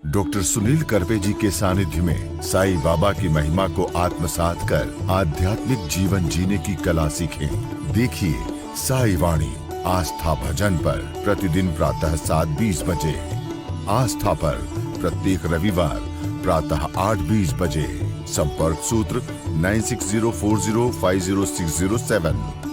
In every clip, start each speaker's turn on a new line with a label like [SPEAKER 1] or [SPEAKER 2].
[SPEAKER 1] Doctor Sunil Karpe जी के सानिध्य में साईं बाबा की महिमा को आत्मसात कर आध्यात्मिक जीवन जीने की कला सीखें। देखिए साई वाणी आस्था भजन पर प्रतिदिन प्रातः 7:20 बजे, आस्था पर प्रत्येक रविवार प्रातः 8:20 बजे। संपर्क सूत्र 9604050607।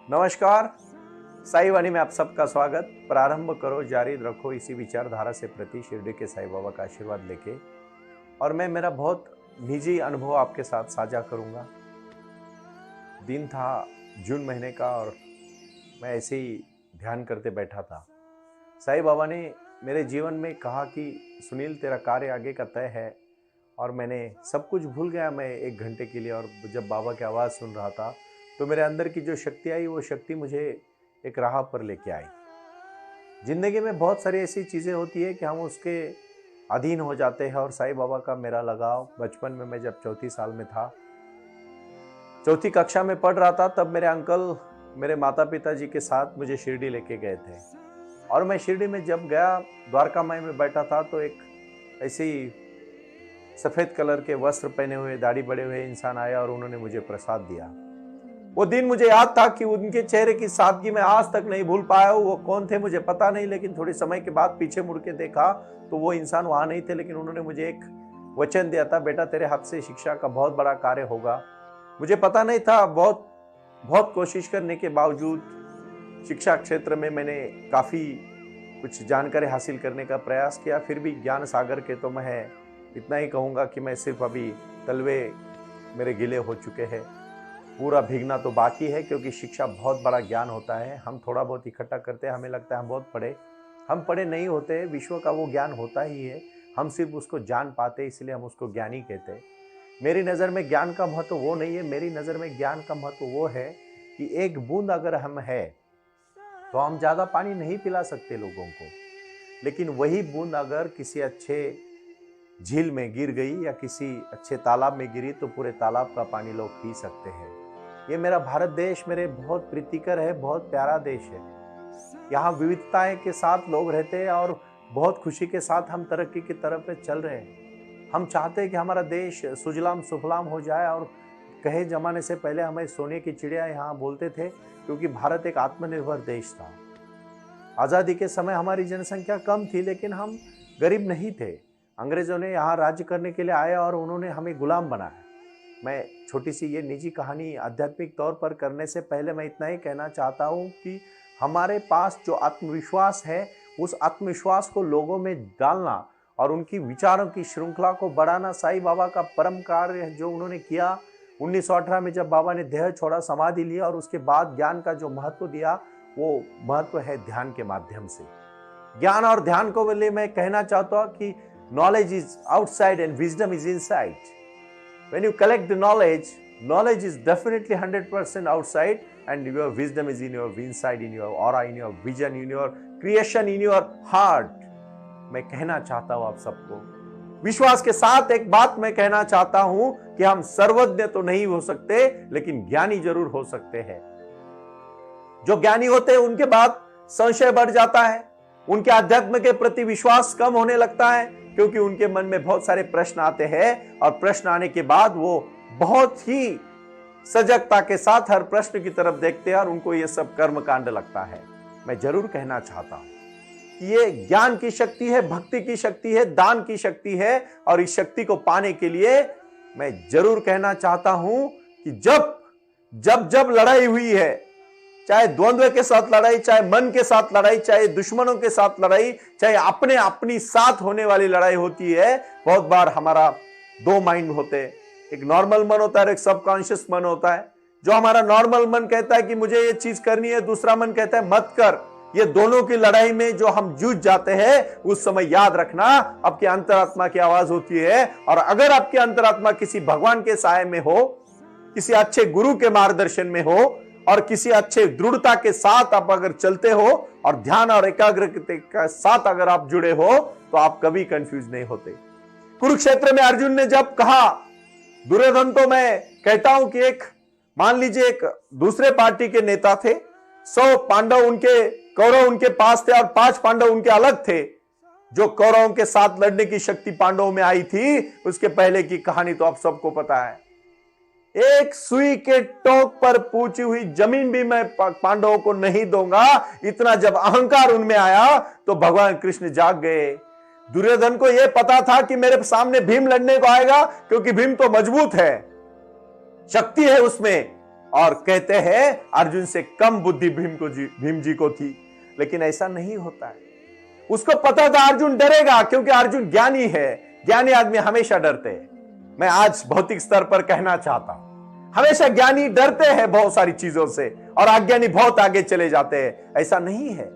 [SPEAKER 2] नमस्कार, साई वाणी में आप सबका स्वागत। प्रारंभ करो, जारी रखो इसी विचारधारा से प्रति शिरडी के साईं बाबा का आशीर्वाद लेके। और मैं मेरा बहुत निजी अनुभव आपके साथ साझा करूंगा। दिन था जून महीने का और मैं ऐसे ही ध्यान करते बैठा था। साईं बाबा ने मेरे जीवन में कहा कि सुनील, तेरा कार्य आगे का तय है। और मैंने सब कुछ भूल गया मैं 1 घंटे के लिए। और जब बाबा की आवाज़ सुन रहा था तो मेरे अंदर की जो शक्ति आई, वो शक्ति मुझे एक राह पर लेके आई। जिंदगी में बहुत सारी ऐसी चीज़ें होती है कि हम उसके अधीन हो जाते हैं। और साईं बाबा का मेरा लगाव बचपन में, मैं जब 4 साल में था, 4 कक्षा में पढ़ रहा था, तब मेरे अंकल मेरे माता पिता जी के साथ मुझे शिरडी लेके गए थे। और मैं शिरडी में जब गया, द्वारका माई में बैठा था, तो एक ऐसे ही सफ़ेद कलर के वस्त्र पहने हुए, दाढ़ी बड़े हुए इंसान आया और उन्होंने मुझे प्रसाद दिया। वो दिन मुझे याद था कि उनके चेहरे की सादगी मैं आज तक नहीं भूल पाया हूँ। वो कौन थे मुझे पता नहीं, लेकिन थोड़े समय के बाद पीछे मुड़ के देखा तो वो इंसान वहां नहीं थे। लेकिन उन्होंने मुझे एक वचन दिया था, बेटा तेरे हाथ से शिक्षा का बहुत बड़ा कार्य होगा। मुझे पता नहीं था, बहुत कोशिश करने के बावजूद शिक्षा क्षेत्र में मैंने काफ़ी कुछ जानकारी हासिल करने का प्रयास किया। फिर भी ज्ञान सागर के तो मैं इतना ही कहूँगा कि मैं सिर्फ अभी तलवे मेरे गिले हो चुके हैं। पूरा भीगना तो बाकी है, क्योंकि शिक्षा बहुत बड़ा ज्ञान होता है। हम थोड़ा बहुत इकट्ठा करते हैं, हमें लगता है हम बहुत पढ़े। हम पढ़े नहीं होते, विश्व का वो ज्ञान होता ही है। हम सिर्फ उसको जान पाते, इसलिए हम उसको ज्ञानी कहते हैं। मेरी नज़र में ज्ञान का महत्व वो नहीं है। मेरी नज़र में ज्ञान का महत्व वो है कि एक बूंद अगर हम है तो हम ज़्यादा पानी नहीं पिला सकते लोगों को, लेकिन वही बूंद अगर किसी अच्छे झील में गिर गई या किसी अच्छे तालाब में गिरी तो पूरे तालाब का पानी लोग पी सकते हैं। ये मेरा भारत देश मेरे बहुत प्रीतिकर है, बहुत प्यारा देश है। यहाँ विविधताएं के साथ लोग रहते हैं और बहुत खुशी के साथ हम तरक्की की तरफ चल रहे हैं। हम चाहते हैं कि हमारा देश सुजलाम सुफलाम हो जाए। और कहे जमाने से पहले हमें सोने की चिड़िया यहाँ बोलते थे, क्योंकि भारत एक आत्मनिर्भर देश था। आज़ादी के समय हमारी जनसंख्या कम थी, लेकिन हम गरीब नहीं थे। अंग्रेजों ने यहाँ राज्य करने के लिए आए और उन्होंने हमें गुलाम बनाया। मैं छोटी सी ये निजी कहानी आध्यात्मिक तौर पर करने से पहले मैं इतना ही कहना चाहता हूँ कि हमारे पास जो आत्मविश्वास है, उस आत्मविश्वास को लोगों में डालना और उनकी विचारों की श्रृंखला को बढ़ाना साईं बाबा का परम कार्य है, जो उन्होंने किया। 1918 में जब बाबा ने देह छोड़ा, समाधि लिया और उसके बाद ज्ञान का जो महत्व दिया, वो महत्व है ध्यान के माध्यम से। ज्ञान और ध्यान को लिए मैं कहना चाहता हूँ कि knowledge is outside and wisdom is inside. When you collect the knowledge is definitely 100% outside, and your wisdom is in your inside, in your aura, in your vision, in your creation, in your heart. मैं कहना चाहता हूं आप सबको विश्वास के साथ एक बात मैं कहना चाहता हूं कि हम सर्वज्ञ तो नहीं हो सकते, लेकिन ज्ञानी जरूर हो सकते हैं। जो ज्ञानी होते हैं उनके बाद संशय बढ़ जाता है, उनके अध्यात्म के प्रति विश्वास कम होने लगता है, क्योंकि उनके मन में बहुत सारे प्रश्न आते हैं। और प्रश्न आने के बाद वो बहुत ही सजगता के साथ हर प्रश्न की तरफ देखते हैं और उनको ये सब कर्म कांड लगता है। मैं जरूर कहना चाहता हूं कि ये ज्ञान की शक्ति है, भक्ति की शक्ति है, दान की शक्ति है। और इस शक्ति को पाने के लिए मैं जरूर कहना चाहता हूं कि जब लड़ाई हुई है, चाहे द्वंद्व के साथ लड़ाई, चाहे मन के साथ लड़ाई, चाहे दुश्मनों के साथ लड़ाई, चाहे अपनी साथ होने वाली लड़ाई होती है, बहुत बार हमारा 2 माइंड होते हैं। एक नॉर्मल मन होता है, एक सबकॉन्शियस मन होता है। जो हमारा नॉर्मल मन कहता है कि मुझे ये चीज करनी है, दूसरा मन कहता है मत कर। ये दोनों की लड़ाई में जो हम जूझ जाते हैं, उस समय याद रखना आपकी अंतरात्मा की आवाज होती है। और अगर आपकी अंतरात्मा किसी भगवान के साए में हो किसी अच्छे गुरु के मार्गदर्शन में हो और किसी अच्छे दृढ़ता के साथ आप अगर चलते हो और ध्यान और एकाग्रता के साथ अगर आप जुड़े हो तो आप कभी कंफ्यूज नहीं होते। कुरुक्षेत्र में अर्जुन ने जब कहा, दुर्योधन तो मैं कहता हूं कि एक मान लीजिए एक दूसरे पार्टी के नेता थे, 100 पांडव उनके कौरव उनके पास थे और 5 पांडव उनके अलग थे। जो कौरवों के साथ लड़ने की शक्ति पांडवों में आई थी, उसके पहले की कहानी तो आप सबको पता है। एक सुई के टोक पर पूछी हुई जमीन भी मैं पांडवों को नहीं दूंगा, इतना जब अहंकार उनमें आया तो भगवान कृष्ण जाग गए। दुर्योधन को यह पता था कि मेरे सामने भीम लड़ने को आएगा, क्योंकि भीम तो मजबूत है, शक्ति है उसमें, और कहते हैं अर्जुन से कम बुद्धि भीम जी को थी। लेकिन ऐसा नहीं होता है। उसको पता था अर्जुन डरेगा, क्योंकि अर्जुन ज्ञानी है। ज्ञानी आदमी हमेशा डरते हैं। मैं आज भौतिक स्तर पर कहना चाहता हूं, हमेशा ज्ञानी डरते हैं बहुत सारी चीजों से और अज्ञानी बहुत आगे चले जाते हैं। ऐसा नहीं है।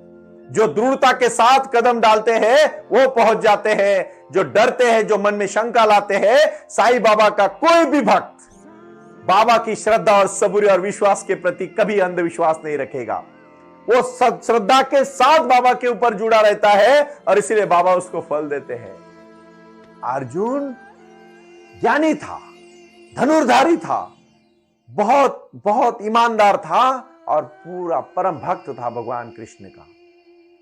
[SPEAKER 2] जो दृढ़ता के साथ कदम डालते हैं वो पहुंच जाते हैं। जो डरते हैं, जो मन में शंका लाते हैं, साईं बाबा का कोई भी भक्त बाबा की श्रद्धा और सबूरी और विश्वास के प्रति कभी अंधविश्वास नहीं रखेगा। वो श्रद्धा के साथ बाबा के ऊपर जुड़ा रहता है और इसीलिए बाबा उसको फल देते हैं। अर्जुन ज्ञानी था, धनुर्धारी था, बहुत बहुत ईमानदार था और पूरा परम भक्त था भगवान कृष्ण का।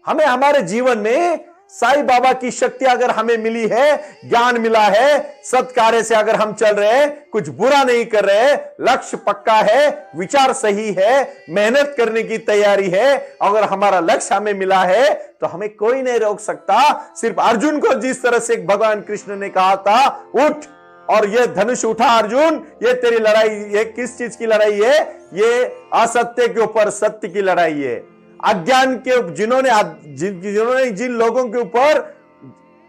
[SPEAKER 2] हमें हमारे जीवन में साईं बाबा की शक्ति अगर हमें मिली है, ज्ञान मिला है, सत्कार्य से अगर हम चल रहे हैं, कुछ बुरा नहीं कर रहे, लक्ष्य पक्का है, विचार सही है, मेहनत करने की तैयारी है, अगर हमारा लक्ष्य हमें मिला है तो हमें कोई नहीं रोक सकता। सिर्फ अर्जुन को जिस तरह से भगवान कृष्ण ने कहा था, उठ और ये धनुष उठा अर्जुन, ये तेरी लड़ाई, ये किस चीज की लड़ाई है? ये असत्य के ऊपर सत्य की लड़ाई है। अज्ञान के जिन्होंने जिन लोगों के ऊपर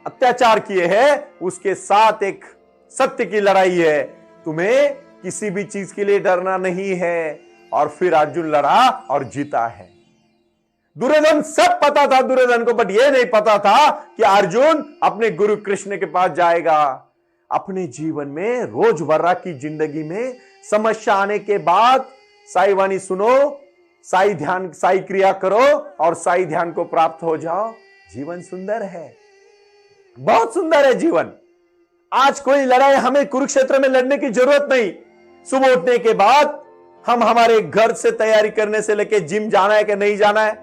[SPEAKER 2] अत्याचार किए हैं, उसके साथ एक सत्य की लड़ाई है। तुम्हें किसी भी चीज के लिए डरना नहीं है। और फिर अर्जुन लड़ा और जीता है। दुर्योधन सब पता था दुर्योधन को, बट यह नहीं पता था कि अर्जुन अपने गुरु कृष्ण के पास जाएगा। अपने जीवन में रोजमर्रा की जिंदगी में समस्या आने के बाद साई वाणी सुनो, साई ध्यान, साई क्रिया करो और साई ध्यान को प्राप्त हो जाओ। जीवन सुंदर है, बहुत सुंदर है जीवन। आज कोई लड़ाई हमें कुरुक्षेत्र में लड़ने की जरूरत नहीं। सुबह उठने के बाद हम हमारे घर से तैयारी करने से लेके जिम जाना है कि नहीं जाना है,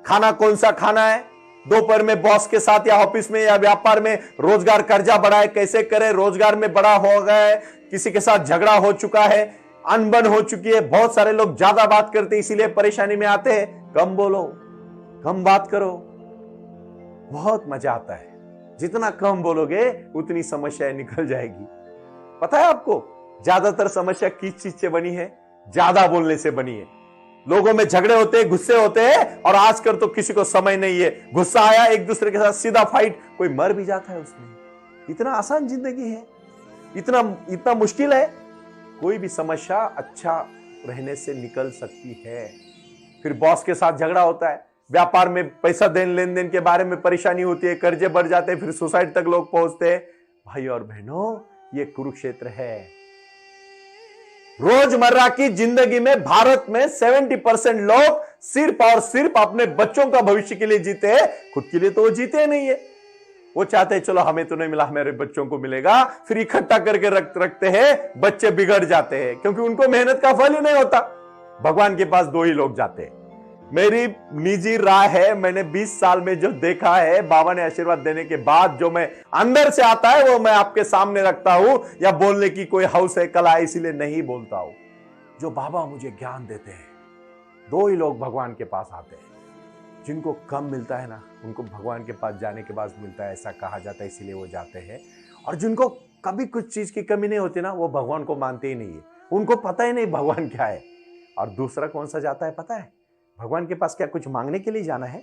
[SPEAKER 2] खाना कौन सा खाना है, दोपहर में बॉस के साथ या ऑफिस में या व्यापार में रोजगार कर्जा बढ़ा है कैसे करें, रोजगार में बड़ा हो गया है, किसी के साथ झगड़ा हो चुका है, अनबन हो चुकी है, बहुत सारे लोग ज्यादा बात करते इसीलिए परेशानी में आते हैं। कम बोलो, कम बात करो, बहुत मजा आता है। जितना कम बोलोगे उतनी समस्याएं निकल जाएगी। पता है आपको ज्यादातर समस्या किस चीज से बनी है? ज्यादा बोलने से बनी है। लोगों में झगड़े होते हैं, गुस्से होते हैं, और आजकल तो किसी को समय नहीं है। गुस्सा आया, एक दूसरे के साथ सीधा फाइट, कोई मर भी जाता है उसमें। इतना आसान जिंदगी है, इतना मुश्किल है। कोई भी समस्या अच्छा रहने से निकल सकती है। फिर बॉस के साथ झगड़ा होता है, व्यापार में पैसा लेन देन के बारे में परेशानी होती है, कर्जे बढ़ जाते हैं, फिर सुसाइड तक लोग पहुंचते हैं। भाई और बहनों, ये कुरुक्षेत्र है। रोजमर्रा की जिंदगी में भारत में 70% लोग सिर्फ और सिर्फ अपने बच्चों का भविष्य के लिए जीते हैं, खुद के लिए तो वो जीते नहीं है। वो चाहते हैं चलो हमें तो नहीं मिला, हमारे बच्चों को मिलेगा, फिर इकट्ठा करके रखते हैं, बच्चे बिगड़ जाते हैं क्योंकि उनको मेहनत का फल ही नहीं होता। भगवान के पास 2 ही लोग जाते हैं। मेरी निजी राय है, मैंने 20 साल में जो देखा है, बाबा ने आशीर्वाद देने के बाद जो मैं अंदर से आता है वो मैं आपके सामने रखता हूं। या बोलने की कोई हौस है, कला है, इसीलिए नहीं बोलता हूं। जो बाबा मुझे ज्ञान देते हैं, 2 ही लोग भगवान के पास आते हैं। जिनको कम मिलता है ना, उनको भगवान के पास जाने के बाद मिलता है, ऐसा कहा जाता है, इसीलिए वो जाते हैं। और जिनको कभी कुछ चीज की कमी नहीं होती ना, वो भगवान को मानते ही नहीं है, उनको पता ही नहीं भगवान क्या है। और दूसरा कौन सा जाता है पता है? भगवान के पास क्या कुछ मांगने के लिए जाना है?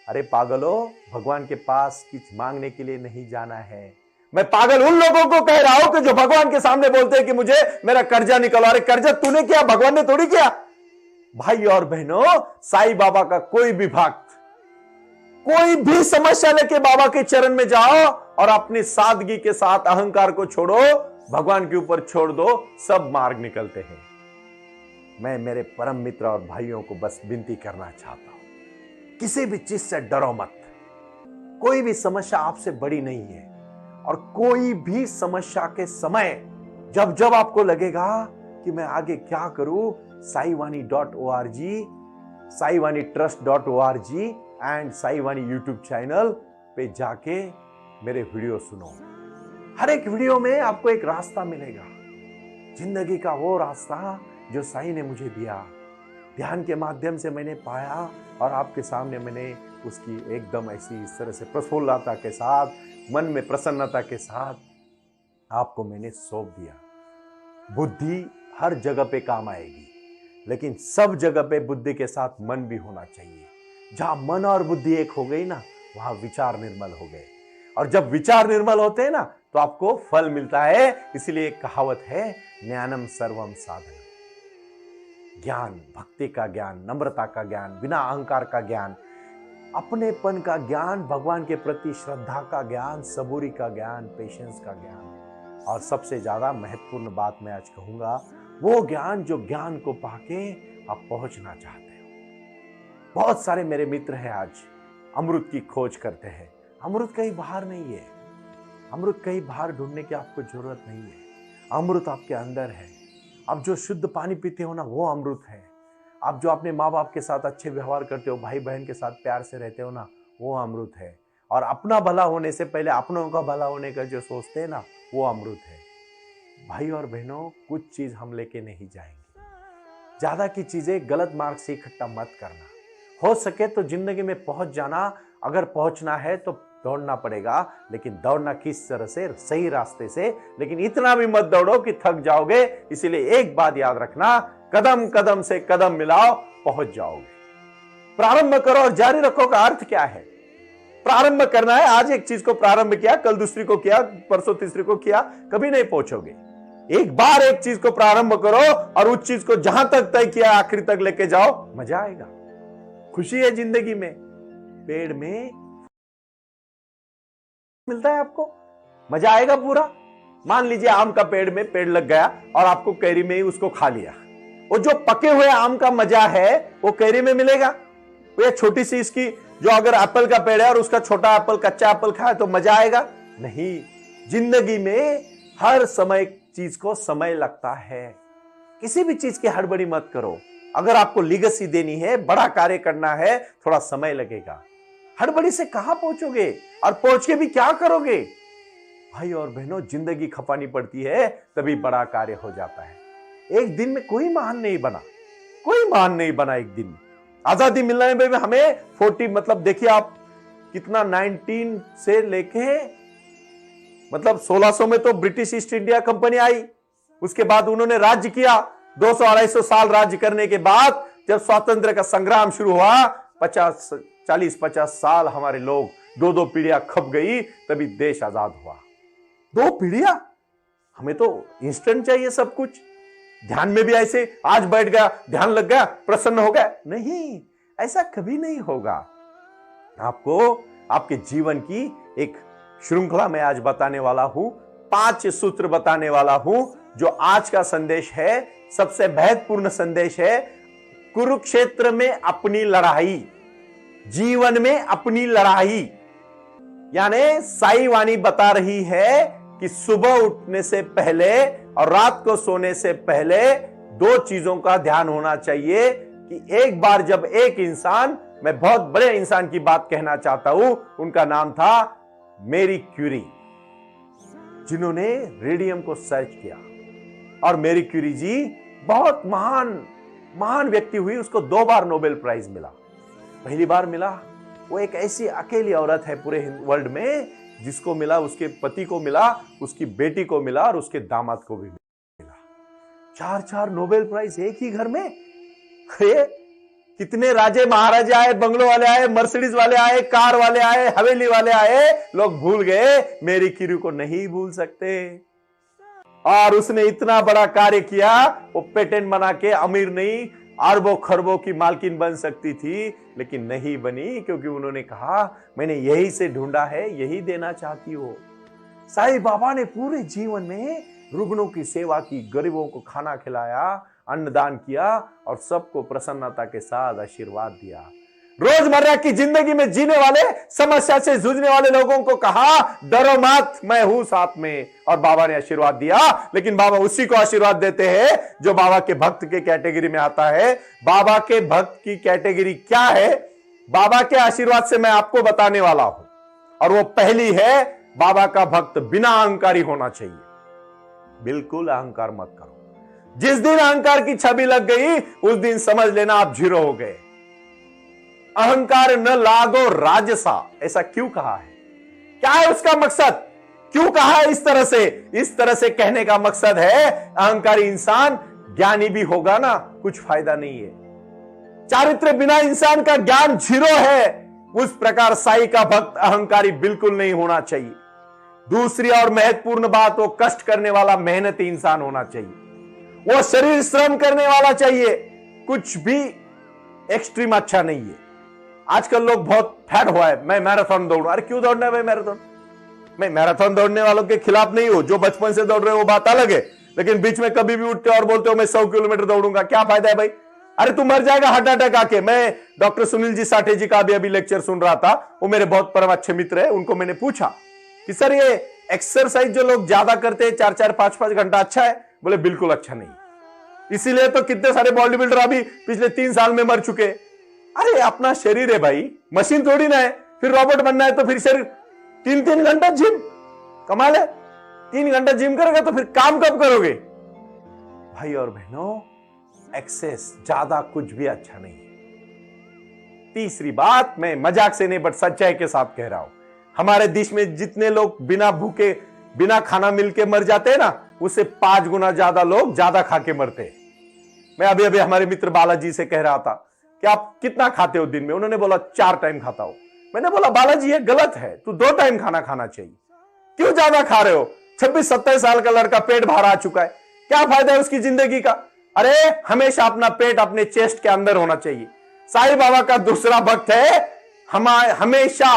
[SPEAKER 2] अरे पागलो, भगवान के पास कुछ मांगने के लिए नहीं जाना है। मैं पागल उन लोगों को कह रहा हूं कि जो भगवान के सामने बोलते हैं कि मुझे मेरा कर्जा निकलो। अरे कर्जा तूने किया, भगवान ने थोड़ी किया। भाई और बहनों, साईं बाबा का कोई भी भक्त कोई भी समस्या लेके बाबा के चरण में जाओ और अपनी सादगी के साथ अहंकार को छोड़ो, भगवान के ऊपर छोड़ दो, सब मार्ग निकलते हैं। मैं मेरे परम मित्र और भाइयों को बस विनती करना चाहता हूं, किसी भी चीज से डरो मत। कोई भी समस्या आपसे बड़ी नहीं है, और कोई भी समस्या के समय जब जब आपको लगेगा कि मैं आगे क्या करूं, साईवानी.org, साईवानीट्रस्ट.org एंड साईवानी यूट्यूब चैनल पे जाके मेरे वीडियो सुनो। हर एक वीडियो में आपको एक रास्ता मिलेगा, जिंदगी का वो रास्ता जो साईं ने मुझे दिया, ध्यान के माध्यम से मैंने पाया, और आपके सामने मैंने उसकी एकदम ऐसी इस तरह से प्रफुल्लता के साथ, मन में प्रसन्नता के साथ आपको मैंने सौंप दिया। बुद्धि हर जगह पे काम आएगी, लेकिन सब जगह पे बुद्धि के साथ मन भी होना चाहिए। जहां मन और बुद्धि एक हो गई ना, वहां विचार निर्मल हो गए, और जब विचार निर्मल होते हैं ना तो आपको फल मिलता है। इसलिए एक कहावत है, ज्ञानम सर्वम साधन। ज्ञान, भक्ति का ज्ञान, नम्रता का ज्ञान, बिना अहंकार का ज्ञान, अपनेपन का ज्ञान, भगवान के प्रति श्रद्धा का ज्ञान, सबूरी का ज्ञान, पेशेंस का ज्ञान, और सबसे ज्यादा महत्वपूर्ण बात मैं आज कहूंगा, वो ज्ञान जो ज्ञान को पाके आप पहुंचना चाहते हो। बहुत सारे मेरे मित्र हैं आज अमृत की खोज करते हैं। अमृत कहीं बाहर नहीं है, अमृत कहीं बाहर ढूंढने की आपको जरूरत नहीं है। अमृत आपके अंदर है। आप जो शुद्ध पानी पीते हो ना, वो अमृत है। आप जो अपने माँ बाप के साथ अच्छे व्यवहार करते हो, भाई बहन के साथ प्यार से रहते हो ना, वो अमृत है। और अपना भला होने से पहले अपनों का भला होने का जो सोचते हैं ना, वो अमृत है। भाई और बहनों, कुछ चीज हम लेके नहीं जाएंगे। ज्यादा की चीजें गलत मार्ग से इकट्ठा मत करना। हो सके तो जिंदगी में पहुंच जाना। अगर पहुंचना है तो दौड़ना पड़ेगा, लेकिन दौड़ना किस तरह से, सही रास्ते से। लेकिन इतना भी मत दौड़ो कि थक जाओगे। इसीलिए एक बात याद रखना, कदम कदम से कदम मिलाओ, पहुंच जाओगे। प्रारंभ करो और जारी रखो का अर्थ क्या है? प्रारंभ करना है। आज एक चीज को प्रारंभ किया, कल दूसरी को किया, परसों तीसरी को किया, कभी नहीं पहुंचोगे। एक बार एक चीज को प्रारंभ करो और उस चीज को जहां तक तय किया आखिर तक लेके जाओ, मजा आएगा। खुशी है जिंदगी में। पेड़ में मिलता है आपको, मजा आएगा पूरा। मान लीजिए आम का पेड़ लग गया और आपको कैरी में ही उसको खा लिया। वो जो पके हुए आम का मजा है वो कैरी में मिलेगा? वो छोटी सी इसकी जो अगर एप्पल का पेड़ है और उसका छोटा एप्पल, कच्चा एप्पल खाए तो मजा आएगा? नहीं। जिंदगी में हर समय चीज को समय लगता है। किसी भी चीज की हड़बड़ी मत करो। अगर आपको लीगेसी देनी है, बड़ा कार्य करना है, थोड़ा समय लगेगा। हड़बड़ी से कहां पहुंचोगे और पहुंच के भी क्या करोगे? भाई और बहनों, जिंदगी खपानी पड़ती है तभी बड़ा कार्य हो जाता है। एक दिन में कोई महान नहीं बना, कोई महान नहीं बना एक दिन। आजादी मिलने में हमें 40 मतलब देखिए आप कितना 19 से लेके मतलब 1600 में तो ब्रिटिश ईस्ट इंडिया कंपनी आई। उसके बाद उन्होंने राज्य किया। 200-250 साल राज्य करने के बाद जब स्वातंत्र का संग्राम शुरू हुआ, 40-50 साल हमारे लोग, 2 पीढ़ियां खप गई, तभी देश आजाद हुआ। 2 पीढ़ियां? हमें तो इंस्टेंट चाहिए सब कुछ। ध्यान में भी ऐसे आज बैठ गया, ध्यान लग गया, प्रसन्न हो गया। नहीं, ऐसा कभी नहीं होगा। आपको आपके जीवन की एक श्रृंखला में आज बताने वाला हूं, 5 सूत्र बताने वाला हूं, जो आज का संदेश है, सबसे महत्वपूर्ण संदेश है। कुरुक्षेत्र में अपनी लड़ाई, जीवन में अपनी लड़ाई। यानी साई वाणी बता रही है कि सुबह उठने से पहले और रात को सोने से पहले 2 चीजों का ध्यान होना चाहिए। कि एक बार जब एक इंसान, मैं बहुत बड़े इंसान की बात कहना चाहता हूं, उनका नाम था मैरी क्यूरी, जिन्होंने रेडियम को सर्च किया। और मैरी क्यूरी जी बहुत महान व्यक्ति हुई। उसको 2 बार नोबेल प्राइज मिला। पहली बार मिला, वो एक ऐसी अकेली औरत है पूरे वर्ल्ड में जिसको मिला, उसके पति को मिला, उसकी बेटी को मिला और उसके दामाद को भी मिला। 4 नोबेल प्राइज एक ही घर में। कितने राजे महाराजे आए, बंगलों वाले आए, मर्सिडीज वाले आए, कार वाले आए, हवेली वाले आए, लोग भूल गए, मैरी क्यूरी को नहीं भूल सकते। और उसने इतना बड़ा कार्य किया, वो पेटेंट बना के अमीर नहीं, अरबों खरबों की मालकिन बन सकती थी, लेकिन नहीं बनी, क्योंकि उन्होंने कहा मैंने यही से ढूंढा है, यही देना चाहती हो। साईं बाबा ने पूरे जीवन में रुग्णों की सेवा की, गरीबों को खाना खिलाया, अन्नदान किया और सबको प्रसन्नता के साथ आशीर्वाद दिया। रोजमर्रा की जिंदगी में जीने वाले, समस्या से जूझने वाले लोगों को कहा डरो मत, मैं हूं साथ में, और बाबा ने आशीर्वाद दिया। लेकिन बाबा उसी को आशीर्वाद देते हैं जो बाबा के भक्त के कैटेगरी में आता है। बाबा के भक्त की कैटेगरी क्या है, बाबा के आशीर्वाद से मैं आपको बताने वाला हूं। और वो पहली है, बाबा का भक्त बिना अहंकारी होना चाहिए। बिल्कुल अहंकार मत करो। जिस दिन अहंकार की छवि लग गई उस दिन समझ लेना आप जीरो हो गए। अहंकार न लागो राजसा, ऐसा क्यों कहा है? क्या है उसका मकसद? क्यों कहा है इस तरह से? इस तरह से कहने का मकसद है, अहंकारी इंसान ज्ञानी भी होगा ना, कुछ फायदा नहीं है। चारित्र बिना इंसान का ज्ञान जीरो है। उस प्रकार साई का भक्त अहंकारी बिल्कुल नहीं होना चाहिए। दूसरी और महत्वपूर्ण बात, वो कष्ट करने वाला मेहनती इंसान होना चाहिए। वो शरीर श्रम करने वाला चाहिए। कुछ भी एक्सट्रीम अच्छा नहीं है। आजकल लोग बहुत फैड हुआ है, मैं मैराथन दौड़ूं। अरे क्यों दौड़ना है भाई मैराथन? मैं मैराथन दौड़ने वालों के खिलाफ नहीं हूं। जो बचपन से दौड़ रहे हो वो बात अलग है, लेकिन बीच में कभी भी उठते हो और बोलते हो मैं 100 किलोमीटर दौड़ूंगा, क्या फायदा है भाई? अरे तू मर जाएगा हार्ट अटैक आके। मैं डॉक्टर सुनील जी साठे जी का अभी लेक्चर सुन रहा था। वो मेरे बहुत परम अच्छे मित्र है। उनको मैंने पूछा कि सर ये एक्सरसाइज जो लोग ज्यादा करते हैं 4-4, 5-5 घंटा, अच्छा है? बोले बिल्कुल अच्छा नहीं। इसीलिए तो कितने सारे बॉडी बिल्डर अभी पिछले 3 साल में मर चुके। अरे अपना शरीर है भाई, मशीन थोड़ी ना है। फिर रोबोट बनना है तो फिर शरीर 3-3 घंटा जिम, कमाल है। 3 घंटा जिम करोगे तो फिर काम कब करोगे? भाई और बहनों, एक्सेस ज्यादा कुछ भी अच्छा नहीं है। तीसरी बात, मैं मजाक से नहीं बट सच्चाई के साथ कह रहा हूं। हमारे देश में जितने लोग बिना भूखे, बिना खाना मिलके मर जाते हैं ना, उससे 5 गुना ज्यादा लोग ज्यादा खा के मरते हैं। मैं अभी अभी हमारे मित्र बालाजी से कह रहा था कि आप कितना खाते हो दिन में? उन्होंने बोला 4 टाइम खाता हूं। मैंने बोला बालाजी ये गलत है, तू 2 टाइम खाना खाना चाहिए। क्यों ज्यादा खा रहे हो? 26-27 साल का लड़का पेट बाहर आ चुका है, क्या फायदा है उसकी जिंदगी का? अरे हमेशा अपना पेट अपने चेस्ट के अंदर होना चाहिए। साईं बाबा का दूसरा भक्त है, हमेशा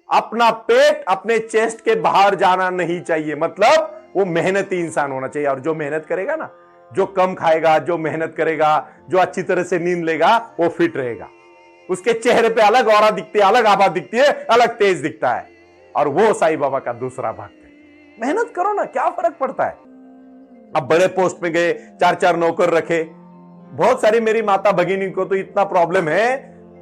[SPEAKER 2] अपना पेट अपने चेस्ट के बाहर जाना नहीं चाहिए। मतलब वो मेहनती इंसान होना चाहिए। और जो मेहनत करेगा ना, जो कम खाएगा, जो मेहनत करेगा, जो अच्छी तरह से नींद लेगा, वो फिट रहेगा। उसके चेहरे पे अलग ऑरा दिखती है, अलग आभा दिखती है, अलग तेज दिखता है। और वो साईं बाबा का दूसरा भक्त है। मेहनत करो ना, क्या फर्क पड़ता है? अब बड़े पोस्ट में गए, 4-4 नौकर रखे। बहुत सारी मेरी माता भगिनी को तो इतना प्रॉब्लम है,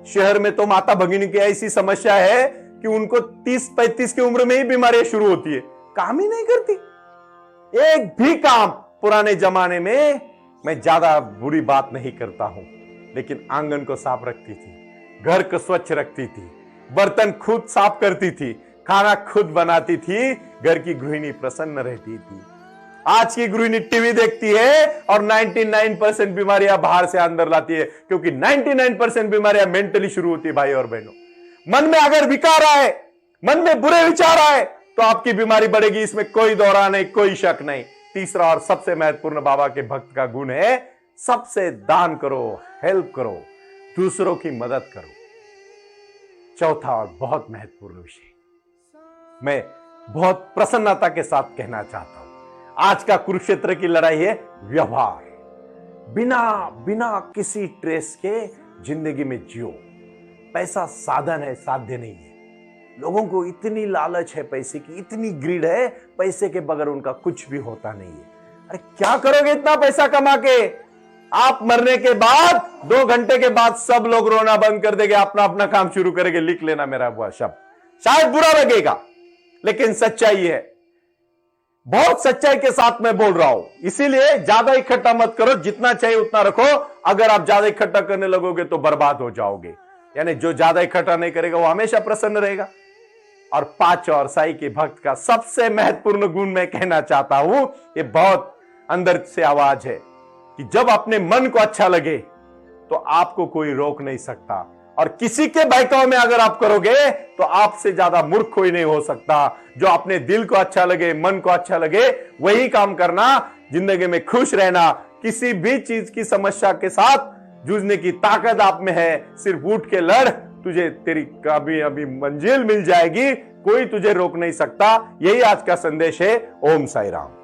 [SPEAKER 2] शहर में तो माता भगिनी की ऐसी समस्या है कि उनको 30-35 की उम्र में ही बीमारियां शुरू होती है, काम ही नहीं करती एक भी काम। पुराने जमाने में, मैं ज्यादा बुरी बात नहीं करता हूं, लेकिन आंगन को साफ रखती थी, घर को स्वच्छ रखती थी, बर्तन खुद साफ करती थी, खाना खुद बनाती थी, घर की गृहिणी प्रसन्न रहती थी। आज की गृहिणी टीवी देखती है और 99% बीमारियां बाहर से अंदर लाती है, क्योंकि 99% बीमारियां मेंटली शुरू होती है। भाई और बहनों, मन में अगर विकार आए, मन में बुरे विचार आए, तो आपकी बीमारी बढ़ेगी, इसमें कोई दौरा नहीं, कोई शक नहीं। तीसरा और सबसे महत्वपूर्ण बाबा के भक्त का गुण है, सबसे दान करो, हेल्प करो, दूसरों की मदद करो। चौथा और बहुत महत्वपूर्ण विषय, मैं बहुत प्रसन्नता के साथ कहना चाहता हूं, आज का कुरुक्षेत्र की लड़ाई है व्यवहार। बिना किसी ट्रेस के जिंदगी में जियो। पैसा साधन है, साध्य नहीं है। लोगों को इतनी लालच है पैसे की, इतनी ग्रीड है, पैसे के बगैर उनका कुछ भी होता नहीं है। अरे क्या करोगे इतना पैसा कमा के? आप मरने के बाद 2 घंटे के बाद सब लोग रोना बंद कर देंगे, अपना अपना काम शुरू करेंगे। लिख लेना मेरा वो शब्द, शायद बुरा लगेगा लेकिन सच्चाई है। बहुत सच्चाई के साथ मैं बोल रहा हूं। इसीलिए ज्यादा इकट्ठा मत करो, जितना चाहिए उतना रखो। अगर आप ज्यादा इकट्ठा करने लगोगे तो बर्बाद हो जाओगे। यानी जो ज्यादा इकट्ठा नहीं करेगा वो हमेशा प्रसन्न रहेगा। और 5 और साईं के भक्त का सबसे महत्वपूर्ण गुण मैं कहना चाहता हूं, ये बहुत अंदर से आवाज है कि जब अपने मन को अच्छा लगे तो आपको कोई रोक नहीं सकता। और किसी के बहकाव में अगर आप करोगे तो आपसे ज्यादा मूर्ख कोई नहीं हो सकता। जो अपने दिल को अच्छा लगे, मन को अच्छा लगे, वही काम करना, जिंदगी में खुश रहना। किसी भी चीज की समस्या के साथ जूझने की ताकत आप में है। सिर्फ उठ के लड़, तुझे तेरी कभी अभी मंजिल मिल जाएगी, कोई तुझे रोक नहीं सकता। यही आज का संदेश है। ओम साई राम।